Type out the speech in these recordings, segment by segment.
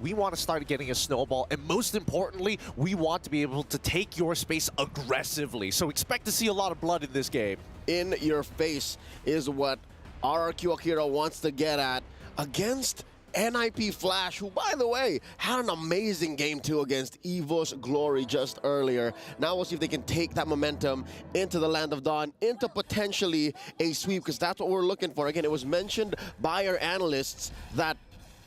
we want to start getting a snowball, and most importantly, we want to be able to take your space aggressively. So expect to see a lot of blood in this game. In your face is what RRQ Akira wants to get at against NIP Flash, who, by the way, had an amazing game too against EVO's Glory just earlier. Now we'll see if they can take that momentum into the Land of Dawn, into potentially a sweep, because that's what we're looking for. Again, it was mentioned by our analysts that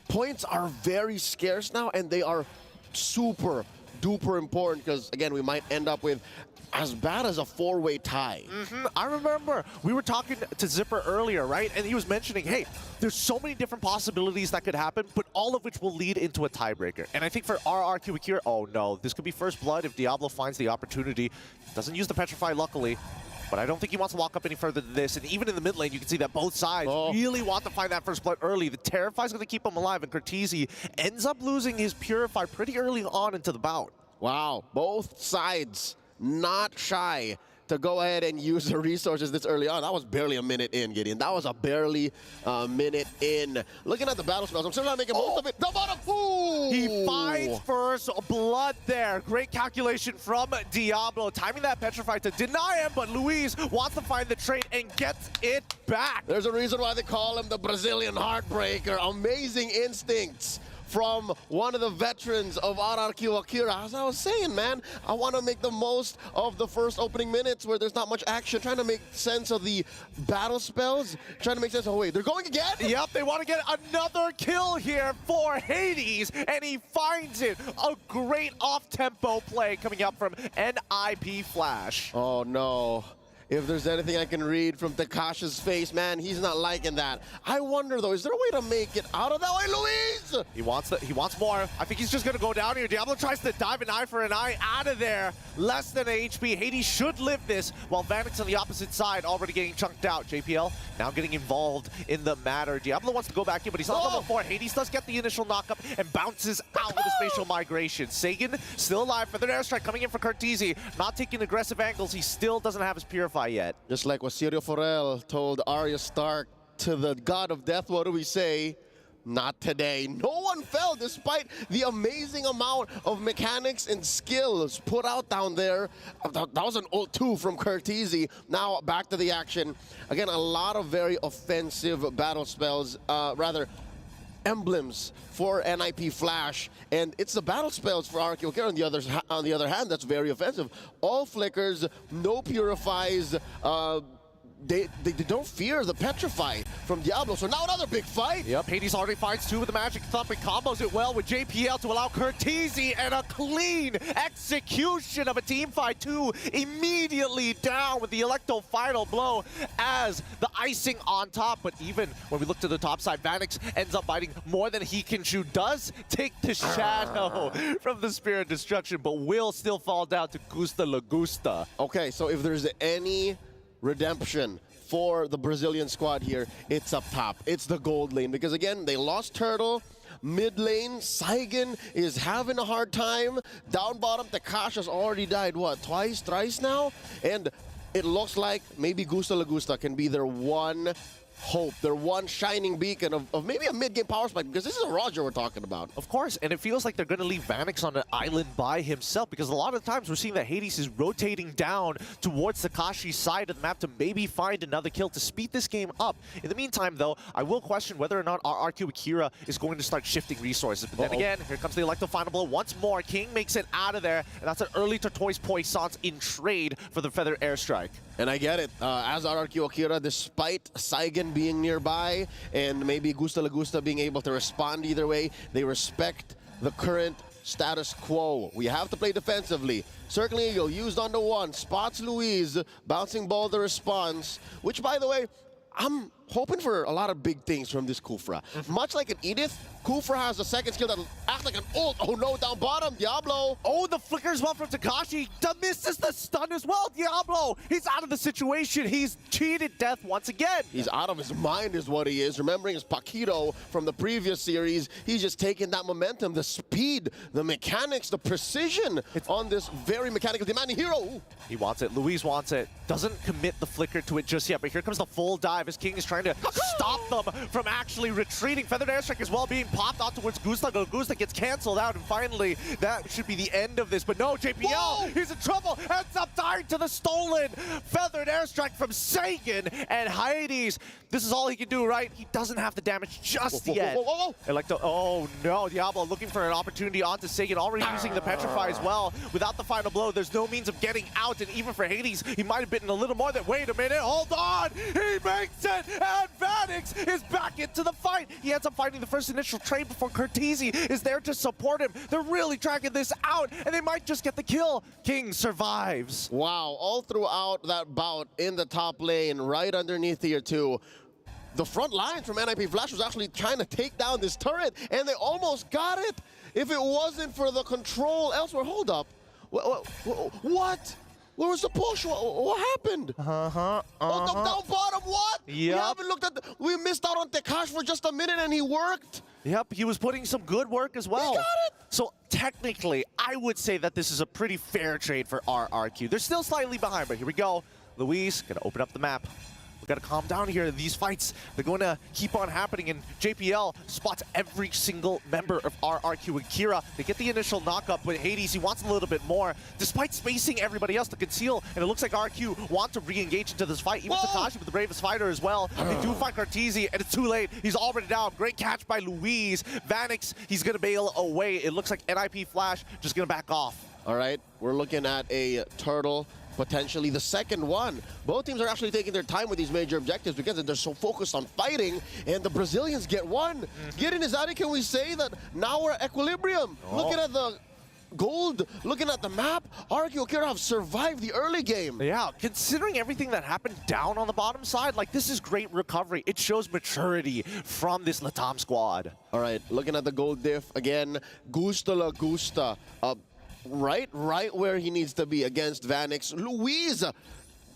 points are very scarce now, and they are super duper important, because, again, we might end up with as bad as a four-way tie. I remember we were talking to Zipper earlier, right? And he was mentioning, hey, there's so many different possibilities that could happen, but all of which will lead into a tiebreaker. And I think for RRQ Akira, oh no, this could be first blood if Diablo finds the opportunity. Doesn't use the Petrify, luckily. But I don't think he wants to walk up any further than this. And even in the mid lane, you can see that both sides really want to find that first blood early. The Terrify is going to keep him alive, and Cortese ends up losing his Purify pretty early on into the bout. Wow, both sides not shy to go ahead and use the resources this early on. That was barely a minute in, Gideon. That was a barely minute in. Looking at the battle spells, I'm still not making most of it. The bottom! Ooh! He finds first blood there. Great calculation from Diablo. Timing that Petrify to deny him, but Luis wants to find the trade and gets it back. There's a reason why they call him the Brazilian Heartbreaker. Amazing instincts from one of the veterans of RRQ Akira. As I was saying, man, I want to make the most of the first opening minutes where there's not much action, trying to make sense of the battle spells, trying to make sense of, wait, they're going again? Yep, they want to get another kill here for Hades, and he finds it. A great off-tempo play coming up from NIP Flash. Oh, no. If there's anything I can read from Takashi's face, man, he's not liking that. I wonder, though, is there a way to make it out of that way, Luis? He wants more. I think he's just going to go down here. Diablo tries to dive an eye for an eye out of there. Less than a HP. Hades should live this, while Vanix on the opposite side already getting chunked out. JPL now getting involved in the matter. Diablo wants to go back in, but he's on level 4. Hades does get the initial knockup and bounces out with the spatial migration. Sagan still alive. Feathered airstrike coming in for Cortese. Not taking aggressive angles. He still doesn't have his Purify yet. Just like what Sirio Forel told Arya Stark to the god of death, what do we say? Not today. No one fell despite the amazing amount of mechanics and skills put out down there. That was an ult 2 from Cortese. Now back to the action. Again, a lot of very offensive battle spells, emblems for NIP Flash, and it's the battle spells for RRQ Akira on the other hand that's very offensive. All flickers, no purifies, they don't fear the Petrify from Diablo, so now another big fight. Yep, Hades already finds 2 with the Magic Thump and combos it well with JPL to allow Cortese, and a clean execution of a team fight 2 immediately down with the Electo final blow as the icing on top. But even when we look to the top side, Vanix ends up biting more than he can chew, does take the shadow from the Spirit Destruction, but will still fall down to Gusta La Gusta. Okay, so if there's any redemption for the Brazilian squad here, it's up top. It's the gold lane, because again, they lost Turtle. Mid lane, Saigon is having a hard time. Down bottom, Takashi's already died, what, twice, thrice now? And it looks like maybe Gusta La Gusta can be their one hope, their one shining beacon of maybe a mid-game power spike, because this is a Roger we're talking about. Of course, and it feels like they're going to leave Vanix on an island by himself, because a lot of times we're seeing that Hades is rotating down towards Takashi's side of the map to maybe find another kill to speed this game up. In the meantime, though, I will question whether or not RRQ Akira is going to start shifting resources. But then again, here comes the Electo final blow once more. King makes it out of there, and that's an early Tortoise Poissons in trade for the Feather Airstrike. And I get it. As RRQ Akira, despite Saigon being nearby and maybe Gusta La Gusta being able to respond either way, they respect the current status quo. We have to play defensively. Certainly, you'll use on the one. Spots Luis, bouncing ball the response, which, by the way, I'm hoping for a lot of big things from this Kufra. Much like an Edith, Kufra has a second skill that acts like an ult. Oh no, down bottom, Diablo. Oh, the flicker as well from Takashi. Misses the stun as well, Diablo. He's out of the situation. He's cheated death once again. He's out of his mind is what he is. Remembering his Paquito from the previous series, he's just taking that momentum, the speed, the mechanics, the precision on this very mechanical demanding hero. Ooh. He wants it. Luis wants it. Doesn't commit the flicker to it just yet, but here comes the full dive as King is trying trying to stop them from actually retreating. Feathered Airstrike as well being popped out towards Gusta. Gusta gets canceled out, and finally, that should be the end of this. But no, JPL, whoa, he's in trouble, ends up dying to the stolen Feathered Airstrike from Sagan and Hades. This is all he can do, right? He doesn't have the damage just yet. Electo, oh no, Diablo looking for an opportunity onto Sagan, already using the Petrify as well. Without the final blow, there's no means of getting out, and even for Hades, he might have bitten a little more than, wait a minute, hold on! He makes it, and Vanix is back into the fight. He ends up finding the first initial trade before Cortese is there to support him. They're really dragging this out, and they might just get the kill. King survives. Wow, all throughout that bout in the top lane, right underneath tier 2, the front line from NIP Flash was actually trying to take down this turret, and they almost got it. If it wasn't for the control elsewhere, hold up. What? Where was the push? What happened? Oh, down bottom, what? Yep. We haven't looked at we missed out on Tekash for just a minute, and he worked. Yep, he was putting some good work as well. He got it. So technically, I would say that this is a pretty fair trade for RRQ. They're still slightly behind, but here we go. Luis gonna open up the map. We gotta calm down here. These fights, they're going to keep on happening, and JPL spots every single member of RRQ. Akira, they get the initial knock-up with Hades. He wants a little bit more, despite spacing everybody else to conceal, and it looks like RRQ want to re-engage into this fight. Even Takashi with the bravest fighter as well. They do find Cortese, and it's too late. He's already down. Great catch by Luis. Vanix, he's gonna bail away. It looks like NIP Flash just gonna back off. All right, we're looking at a turtle, potentially the second one. Both teams are actually taking their time with these major objectives because they're so focused on fighting, and the Brazilians get one. Gideon is out, can we say that now we're at equilibrium? Looking at the gold, looking at the map, RRQ Akira have survived the early game. Yeah, considering everything that happened down on the bottom side, like, this is great recovery. It shows maturity from this Latam squad. All right, looking at the gold diff again, Gusta La Gusta. Right where he needs to be against Vanix. Luis,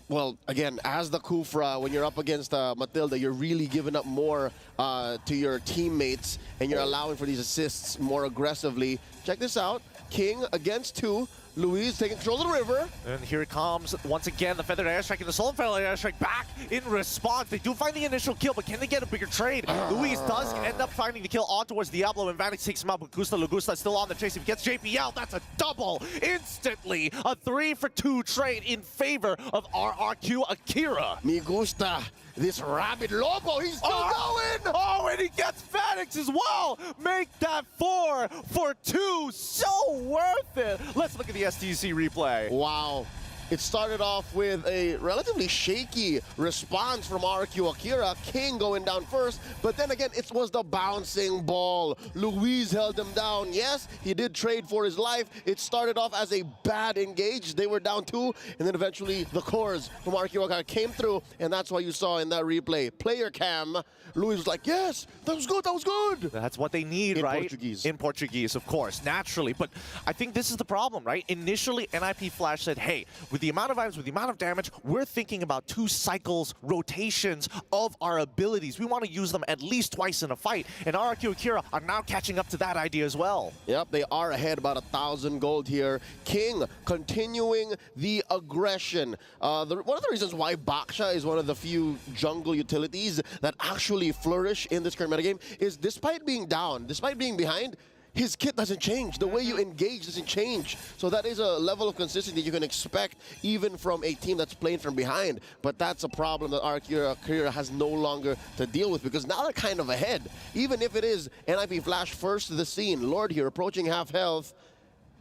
well, again, as the Kufra, when you're up against Matilda, you're really giving up more to your teammates, and you're allowing for these assists more aggressively. Check this out. King against 2. Luis taking control of the river. And here it comes once again, the Feathered Airstrike and the Stolen Feathered Airstrike back in response. They do find the initial kill, but can they get a bigger trade? Luis does end up finding the kill on towards Diablo, and Vanix takes him out, but Gusta Lugusta is still on the chase. If he gets JPL, that's a double instantly. A 3-for-2 trade in favor of RRQ Akira. Me gusta this rabid lobo. He's still going. Oh, and he gets Vanix as well. Make that 4-for-2. So worth it. Let's look at the STC replay. Wow. It started off with a relatively shaky response from RRQ Akira. King going down first, but then again, it was the bouncing ball. Luis held him down. Yes, he did trade for his life. It started off as a bad engage. They were down 2, and then eventually the cores from RRQ Akira came through, and that's why you saw in that replay. Player cam, Luis was like, yes, that was good, that was good. That's what they need, right? In Portuguese, of course, naturally. But I think this is the problem, right? Initially, NIP Flash said, hey, with the amount of items, with the amount of damage, we're thinking about 2 cycles, rotations of our abilities. We want to use them at least twice in a fight. And RRQ Akira are now catching up to that idea as well. Yep, they are ahead about 1,000 gold here. King continuing the aggression. One of the reasons why Baksha is one of the few jungle utilities that actually flourish in this current metagame is despite being down, despite being behind, his kit doesn't change. The way you engage doesn't change. So that is a level of consistency you can expect even from a team that's playing from behind. But that's a problem that Akira has no longer to deal with, because now they're kind of ahead. Even if it is NIP Flash first to the scene. Lord here approaching half health.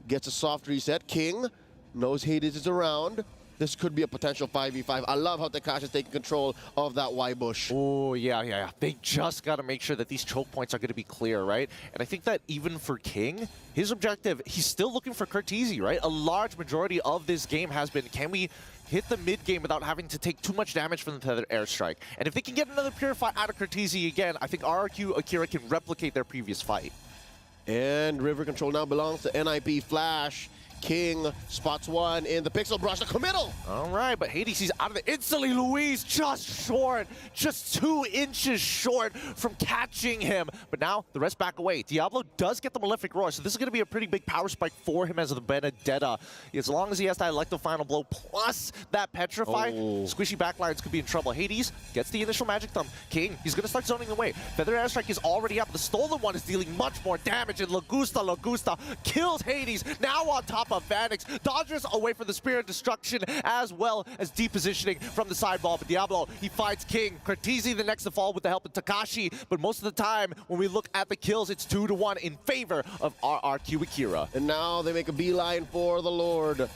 Gets a soft reset. King knows Hades is around. This could be a potential 5v5. I love how Tekashi is taking control of that Y bush. Oh, yeah. They just got to make sure that these choke points are going to be clear, right? And I think that even for King, his objective, he's still looking for Cortese, right? A large majority of this game has been, can we hit the mid game without having to take too much damage from the Feathered Airstrike? And if they can get another Purify out of Cortese again, I think RRQ Akira can replicate their previous fight. And river control now belongs to NIP Flash. King spots one in the pixel brush, the committal. All right, but Hades, he's out of it. Instantly, Luis just short, just 2 inches short from catching him. But now the rest back away. Diablo does get the Malefic Roar, so this is going to be a pretty big power spike for him as the Benedetta. As long as he has that Electro Final Blow plus that Petrify, squishy backlines could be in trouble. Hades gets the initial Magic Thumb. King, he's going to start zoning away. Feather Airstrike is already up. The Stolen One is dealing much more damage, and Lagusta kills Hades. Now on top of Vanix, dodges away from the Spear of Destruction, as well as deep positioning from the sideball. But Diablo, he fights King. Cortese the next to fall with the help of Takashi, but most of the time, when we look at the kills, it's 2-1 in favor of RRQ Akira. And now they make a beeline for the Lord.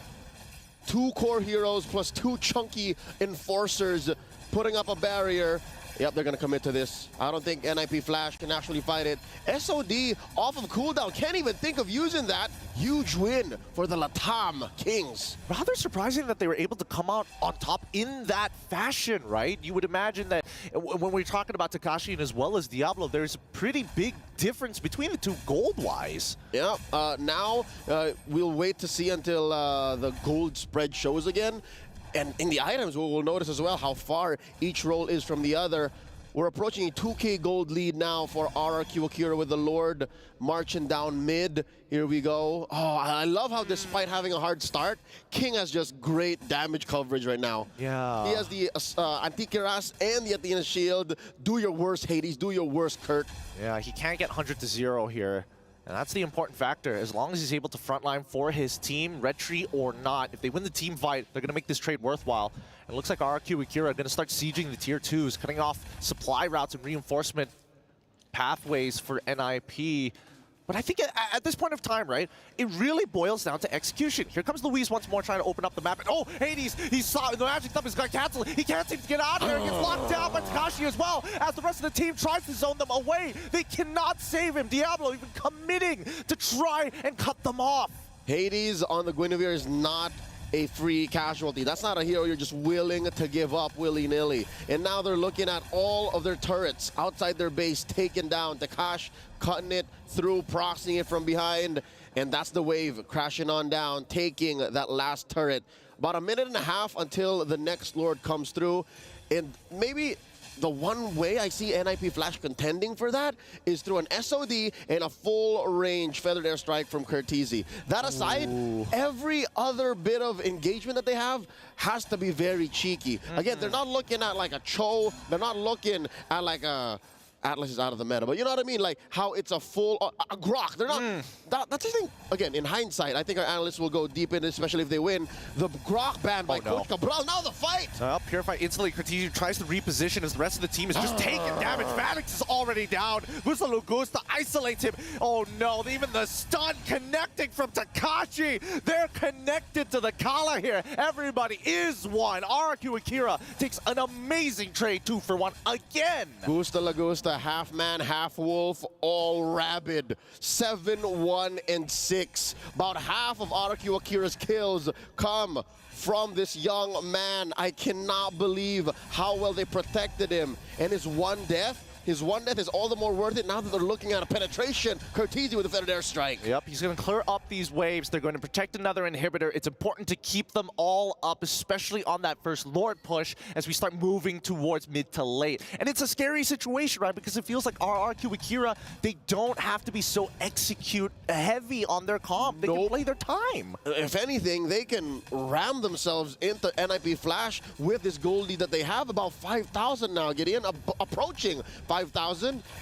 2 core heroes plus 2 chunky enforcers putting up a barrier. Yep, they're going to commit to this. I don't think NIP Flash can actually fight it. SOD off of cooldown. Can't even think of using that. Huge win for the Latam Kings. Rather surprising that they were able to come out on top in that fashion, right? You would imagine that when we're talking about Takashi and as well as Diablo, there's a pretty big difference between the two gold-wise. Yeah, now we'll wait to see until the gold spread shows again. And in the items, we'll notice as well how far each role is from the other. We're approaching a 2K gold lead now for RRQ Akira with the Lord marching down mid. Here we go. Oh, I love how despite having a hard start, King has just great damage coverage right now. Yeah. He has the Antikiras and the Athena shield. Do your worst, Hades. Do your worst, Kurt. Yeah, he can't get 100-0 here. And that's the important factor. As long as he's able to frontline for his team, Red Tree or not, if they win the team fight, they're going to make this trade worthwhile. And it looks like RRQ Akira are going to start sieging the tier 2s, cutting off supply routes and reinforcement pathways for NIP. But I think at this point of time, right, it really boils down to execution. Here comes Luis once more trying to open up the map. And oh, Hades, he saw the Magic Thumb is going to cancel. He can't seem to get out of there. He gets locked down by Takashi as well, as the rest of the team tries to zone them away. They cannot save him. Diablo even committing to try and cut them off. Hades on the Guinevere is not a free casualty. That's not a hero you're just willing to give up willy-nilly. And now they're looking at all of their turrets outside their base taken down. Takash cutting it through, proxying it from behind, and that's the wave crashing on down, taking that last turret. About a minute and a half until the next Lord comes through, and maybe the one way I see NIP Flash contending for that is through an SOD and a full-range Feathered Airstrike from Cortese. That aside, every other bit of engagement that they have has to be very cheeky. Again, they're not looking at like a Cho, they're not looking at like a Atlas is out of the meta, but you know what I mean? Like how it's a full, a Grok. They're not, that's the thing, again, in hindsight, I think our analysts will go deep in, especially if they win. The Grok ban by Coach Cabral, now the fight! Purify instantly, Cortese tries to reposition as the rest of the team is just taking damage. Vanix is already down. Lugusta isolates him. Oh no, even the stun connecting from Takashi. They're connected to the Kala here. Everybody is one. RRQ Akira takes an amazing trade 2-for-1 again. Gusta Lagusta, half man, half wolf, all rabid. 7-1-6. About half of RRQ Akira's kills come from this young man. I cannot believe how well they protected him. And his one death is all the more worth it now that they're looking at a penetration. Cortese with a Feathered Airstrike. Yep, he's going to clear up these waves. They're going to protect another inhibitor. It's important to keep them all up, especially on that first Lord push as we start moving towards mid to late. And it's a scary situation, right? Because it feels like RRQ Akira, they don't have to be so execute heavy on their comp. They can play their time. If anything, they can ram themselves into NIP Flash with this gold lead that they have. About 5,000 now, Gideon, approaching 5,000.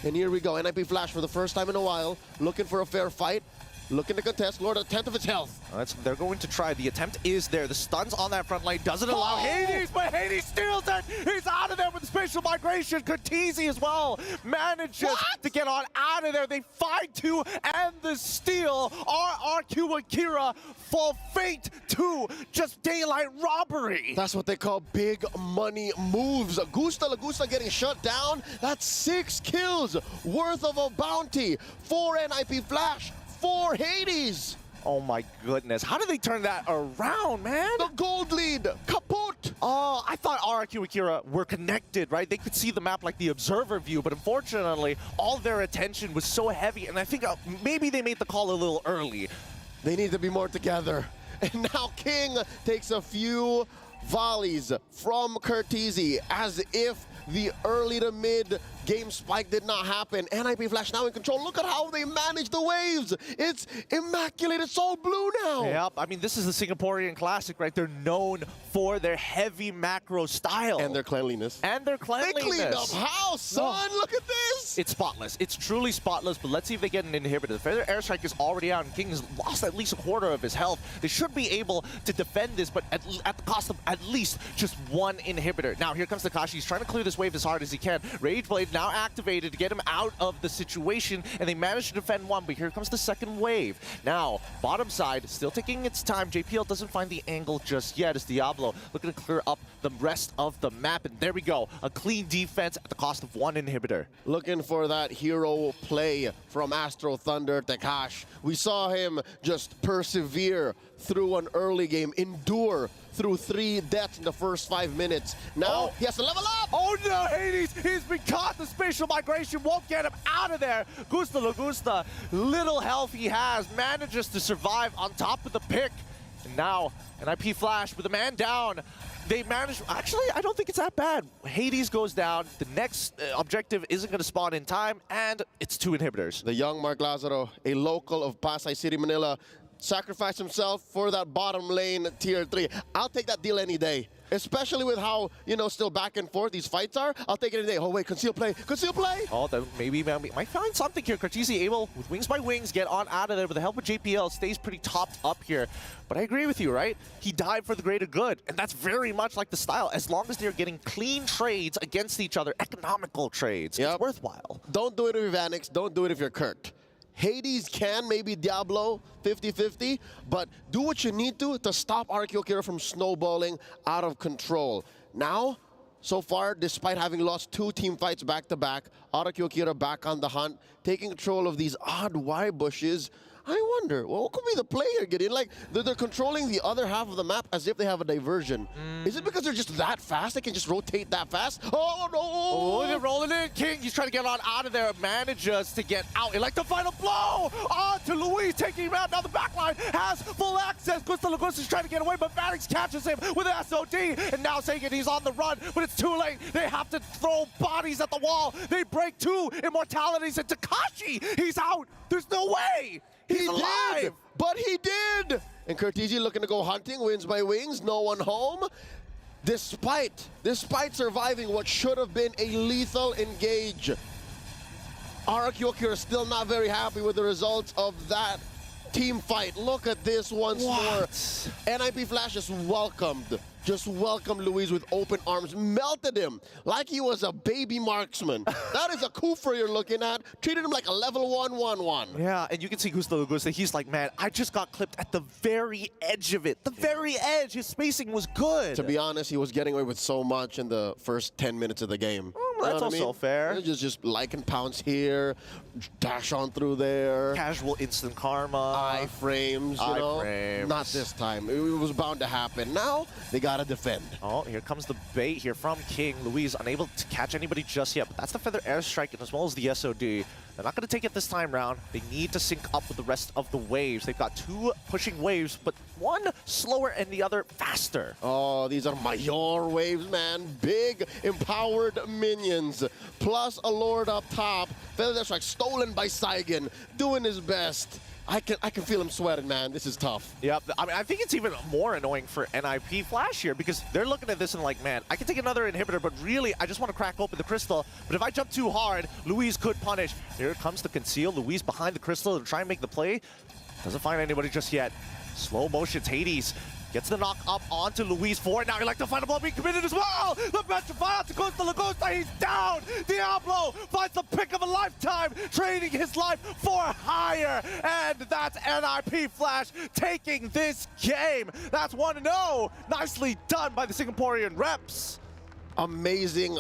And here we go, NIP Flash for the first time in a while, looking for a fair fight, looking to contest. Lord, a tenth of its health. They're going to try. The attempt is there. The stuns on that front line doesn't allow Hades, but Hades steals it. He's out of there with the spatial migration. Cortese as well manages to get on out of there. They find 2 and the steal. RRQ Akira fall fate to just daylight robbery. That's what they call big money moves. Gusta Lagusta getting shut down. That's 6 kills worth of a bounty for NIP Flash. For Hades. Oh my goodness. How did they turn that around, man? The gold lead. Kaput. Oh, I thought RRQ Akira were connected, right? They could see the map like the observer view, but unfortunately, all their attention was so heavy, and I think maybe they made the call a little early. They need to be more together. And now King takes a few volleys from Curtizi as if the early to mid game spike did not happen. NIP Flash now in control. Look at how they manage the waves. It's immaculate. It's all blue now. Yep. I mean, this is the Singaporean classic, right? They're known for their heavy macro style. And their cleanliness. They cleaned up house, son. Look at this. It's spotless. It's truly spotless, but let's see if they get an inhibitor. The Feather Airstrike is already out, and King has lost at least a quarter of his health. They should be able to defend this, but at the cost of at least just one inhibitor. Now, here comes Takashi. He's trying to clear this wave as hard as he can. Rage Blade now activated to get him out of the situation, and they managed to defend one, but here comes the second wave. Now, bottom side, still taking its time. JPL doesn't find the angle just yet as Diablo looking to clear up the rest of the map, and there we go. A clean defense at the cost of one inhibitor. Looking for that hero play from Astro Thunder Takash. We saw him just persevere through an early game, endure through 3 deaths in the first 5 minutes. Now he has to level up! Oh no, Hades! He's been caught! The spatial migration won't get him out of there! Gusta Lagusta, little health he has, manages to survive on top of the pick. And now, NIP Flash with a man down. They managed, actually, I don't think it's that bad. Hades goes down, the next objective isn't going to spawn in time, and it's 2 inhibitors. The young Mark Lazaro, a local of Pasay City, Manila, sacrificed himself for that bottom lane tier 3. I'll take that deal any day. Especially with how, you know, still back and forth these fights are. I'll take it any day. Oh, wait, conceal play. Conceal play! Oh, then maybe might find something here. Curtizi able, with wings by wings, get on out of there with the help of JPL. Stays pretty topped up here. But I agree with you, right? He died for the greater good. And that's very much like the style. As long as they're getting clean trades against each other, economical trades, it's worthwhile. Don't do it if you're Vanix. Don't do it if you're Kurt. Hades can, maybe Diablo, 50-50, but do what you need to stop RQ Akira from snowballing out of control. Now, so far, despite having lost 2 team fights back-to-back, RQ Akira back on the hunt, taking control of these odd Y bushes. I wonder, well, what could be the play here, Gideon? Like, they're controlling the other half of the map as if they have a diversion. Is it because they're just that fast? They can just rotate that fast? Oh, no! Oh, they're rolling in. King, he's trying to get on out of there. Manages to get out. Like the final blow! On to Luis, taking him out. Now the backline has full access. Gusta Lagusta is trying to get away, but Vanix catches him with an SOD. And now saying he's on the run, but it's too late. They have to throw bodies at the wall. They break 2 immortalities, and Takashi, he's out. There's no way. He's alive! Did, but he did! And Curtizi looking to go hunting, wins by wings, no one home. Despite surviving what should have been a lethal engage, RQ Akira is still not very happy with the results of that team fight. Look at this once more. NIP Flash just welcomed Luis with open arms, melted him like he was a baby marksman. That is a Kufa you're looking at. Treated him like a level 1-1-1. Yeah, and you can see Gusta Lagusta, he's like, man, I just got clipped at the very edge of it. The very edge. His spacing was good. To be honest, he was getting away with so much in the first 10 minutes of the game. That's also fair. Just like and pounce here, dash on through there. Casual instant karma. Iframes, you know. Not this time. It was bound to happen. Now, they gotta defend. Oh, here comes the bait here from King. Luis unable to catch anybody just yet, but that's the Feather Airstrike as well as the SOD. They're not going to take it this time round. They need to sync up with the rest of the waves. They've got 2 pushing waves, but one slower and the other faster. Oh, these are Mayor waves, man. Big, empowered minions. Plus a Lord up top. Feather Airstrike stolen by Saigon, doing his best. I can feel him sweating, man. This is tough. Yep. I mean, I think it's even more annoying for NIP Flash here because they're looking at this and like, man, I can take another inhibitor, but really, I just want to crack open the crystal. But if I jump too hard, Luis could punish. Here comes the conceal. Luis behind the crystal to try and make the play. Doesn't find anybody just yet. Slow motion, Hades. Gets the knock up onto Luis for it. Now he like the final blow being committed as well. The petrify out to Gusta Lagusta. He's down. Diablo finds the pick of a lifetime, trading his life for higher. And that's NIP Flash taking this game. That's 1-0. Nicely done by the Singaporean reps. Amazing